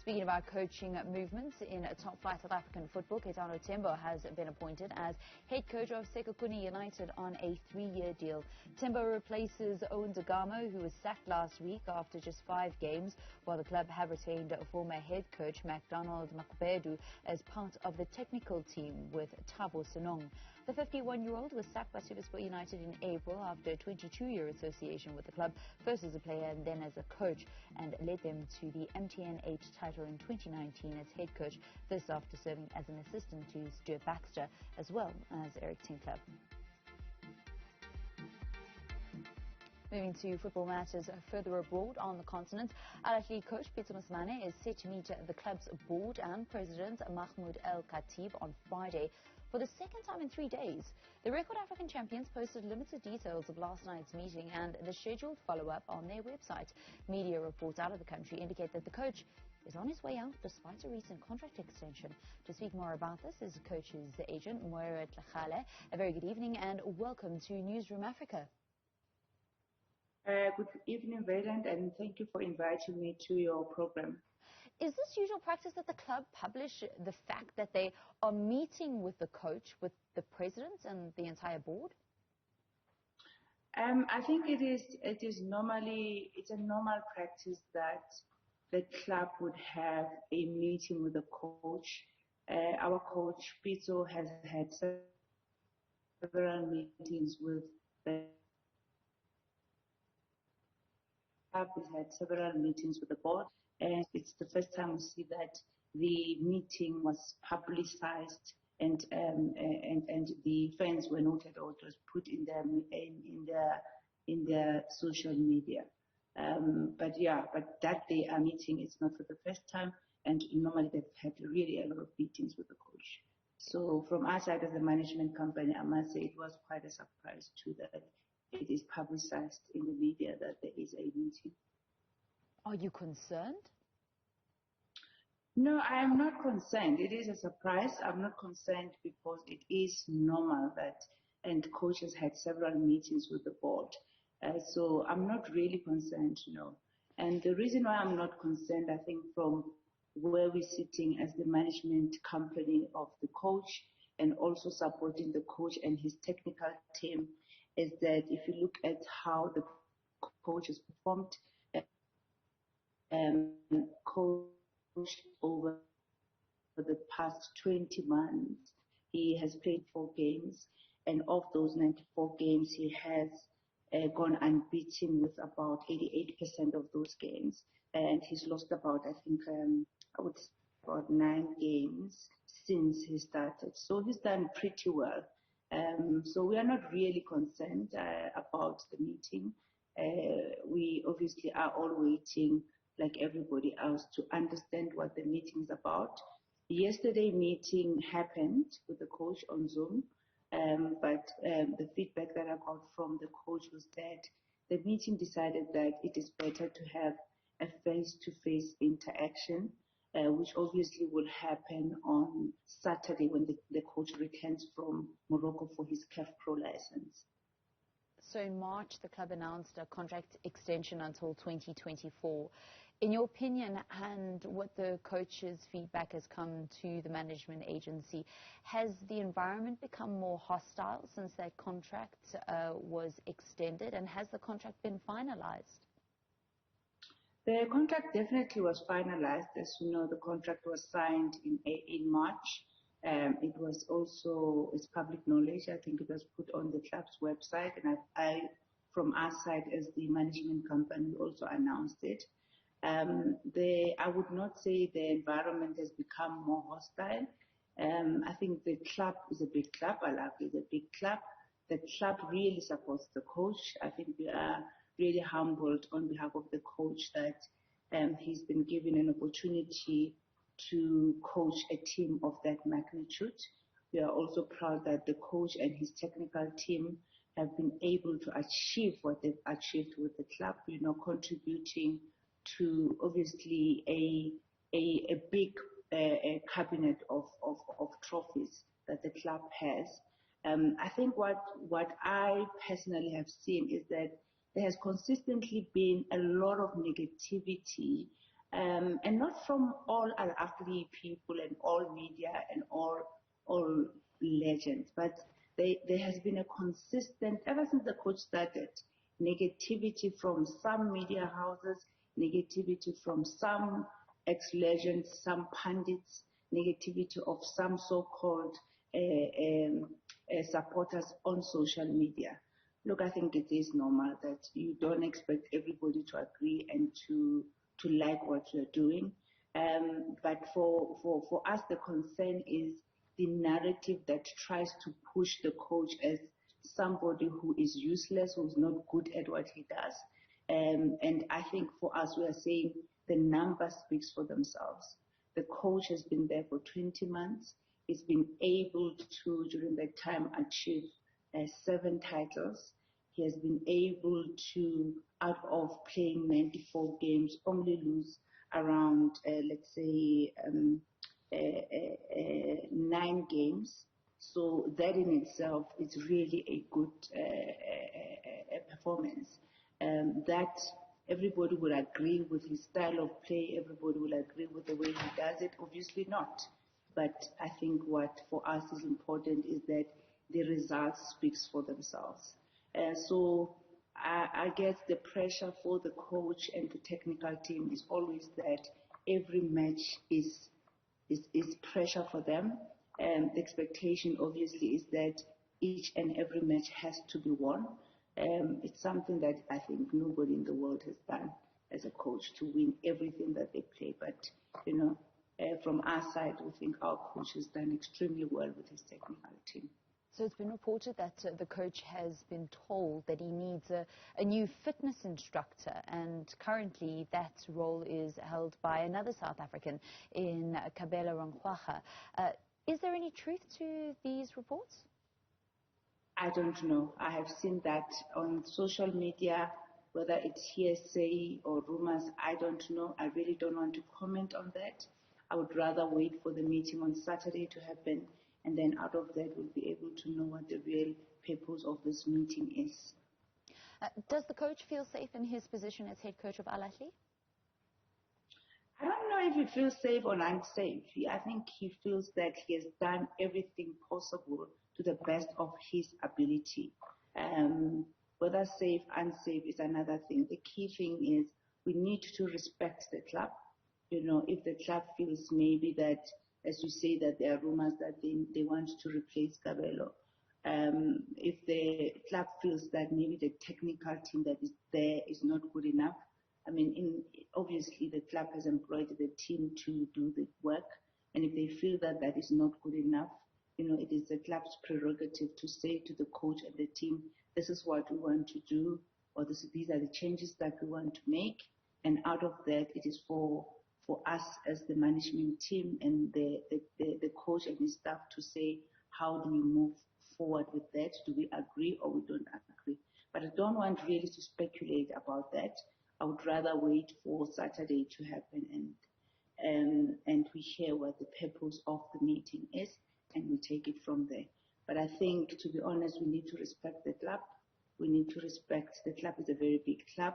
Speaking about coaching movements in top flight South African football, Caetano Tembo has been appointed as head coach of Sekhukhune United on a 3-year deal. Tembo replaces Owen Degamo, who was sacked last week after just 5 games, while the club have retained former head coach MacDonald Makbedu as part of the technical team with Thabo Senong. The 51-year-old was sacked by SuperSport United in April after a 22-year association with the club, first as a player and then as a coach, and led them to the MTN8 title in 2019 as head coach, this after serving as an assistant to Stuart Baxter as well as Eric Tinkler. Moving to football matters further abroad on the continent, Ahly coach Pitso Mosimane is set to meet the club's board and president Mahmoud El Khatib on Friday for the second time in 3 days. The record African champions posted limited details of last night's meeting and the scheduled follow-up on their website. Media reports out of the country indicate that the coach is on his way out despite a recent contract extension. To speak more about this is the coach's agent, Moira Tlhagale. A very good evening and welcome to Newzroom Afrika. Good evening, Valand, and thank you for inviting me to your program. Is this usual practice that the club publish the fact that they are meeting with the coach, with the president and the entire board? I think it's a normal practice that the club would have a meeting with the coach. Our coach, Pitso, has had several meetings with the club. We've had several meetings with the board, and it's the first time we see that the meeting was publicized and the fans were noted or it was put in the social media. But that they are meeting is not for the first time, and normally they've had really a lot of meetings with the coach. So from our side as a management company, I must say it was quite a surprise too that it is publicized in the media that there is a meeting. Are you concerned? No, I am not concerned. It is a surprise. I'm not concerned because it is normal that, and coaches had several meetings with the board. So I'm not really concerned, no. And the reason why I'm not concerned, I think from where we're sitting as the management company of the coach and also supporting the coach and his technical team, is that if you look at how the coach has performed, coach over the past 20 months, he has played 4 games, and of those 94 games, he has gone unbeaten with about 88% of those games, and he's lost about, I think, about 9 games since he started. So he's done pretty well. So we are not really concerned about the meeting. We obviously are all waiting, like everybody else, to understand what the meeting is about. Yesterday meeting happened with the coach on Zoom, but the feedback that I got from the coach was that the meeting decided that it is better to have a face-to-face interaction, which obviously will happen on Saturday when the coach returns from Morocco for his CAF Pro license. So in March, the club announced a contract extension until 2024. In your opinion, and what the coach's feedback has come to the management agency, has the environment become more hostile since that contract was extended, and has the contract been finalized? The contract definitely was finalized. As you know, the contract was signed in March. It was also, it's public knowledge. I think it was put on the club's website, and I from our side as the management company, also announced it. I would not say the environment has become more hostile. I think the club is a big club. Ahly is a big club. The club really supports the coach. I think we are really humbled on behalf of the coach that he's been given an opportunity to coach a team of that magnitude. We are also proud that the coach and his technical team have been able to achieve what they've achieved with the club, contributing to obviously a big cabinet of trophies that the club has. I think what I personally have seen is that there has consistently been a lot of negativity and not from all Ahly people and all media and all legends, but there has been a consistent, ever since the coach started, negativity from some media houses, negativity from some ex-legends, some pundits, negativity of some so-called supporters on social media. Look, I think it is normal that you don't expect everybody to agree and to like what you're doing. But for us, the concern is the narrative that tries to push the coach as somebody who is useless, who's not good at what he does. And I think for us, we are saying the number speaks for themselves. The coach has been there for 20 months. He's been able to, during that time, achieve 7 titles. He has been able to, out of playing 94 games, only lose around, let's say, 9 games. So that in itself is really a good performance. That everybody will agree with his style of play, everybody will agree with the way he does it, obviously not. But I think what for us is important is that the results speaks for themselves. So I guess the pressure for the coach and the technical team is always that every match is pressure for them. The expectation obviously is that each and every match has to be won. It's something that I think nobody in the world has done as a coach, to win everything that they play. But, you know, from our side, we think our coach has done extremely well with his technical team. So it's been reported that the coach has been told that he needs a new fitness instructor, and currently that role is held by another South African in Kabela Rangwaga. Is there any truth to these reports? I don't know. I have seen that on social media, whether it's hearsay or rumors, I don't know. I really don't want to comment on that. I would rather wait for the meeting on Saturday to happen, and then out of that we'll be able to know what the real purpose of this meeting is. Does the coach feel safe in his position as head coach of Ahly? I don't know if he feels safe or unsafe. I think he feels that he has done everything possible to the best of his ability. Whether safe, unsafe is another thing. The key thing is we need to respect the club. You know, if the club feels maybe that, as you say, that there are rumors that they want to replace Kabelo, if the club feels that maybe the technical team that is there is not good enough, I mean, obviously the club has employed the team to do the work, and if they feel that that is not good enough, you know, it is the club's prerogative to say to the coach and the team, this is what we want to do, or these are the changes that we want to make, and out of that, it is for us as the management team and the coach and his staff to say, how do we move forward with that? Do we agree or we don't agree? But I don't want really to speculate about that. I would rather wait for Saturday to happen and we hear what the purpose of the meeting is, and we take it from there. But I think, to be honest, we need to respect the club. We need to respect the club is a very big club.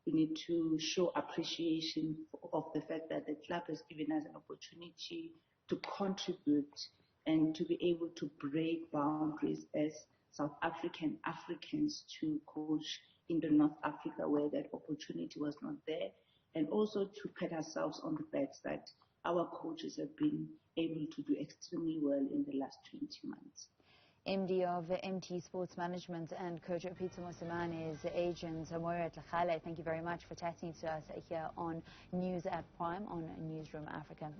We need to show appreciation of the fact that the club has given us an opportunity to contribute and to be able to break boundaries as South Africans to coach in the North Africa where that opportunity was not there, and also to pat ourselves on the back that our coaches have been able to do extremely well in the last 20 months. MD of MT Sports Management and coach Pitso Mosimane's agent Moira Tlhagale, thank you very much for chatting to us here on News at Prime on Newzroom Afrika.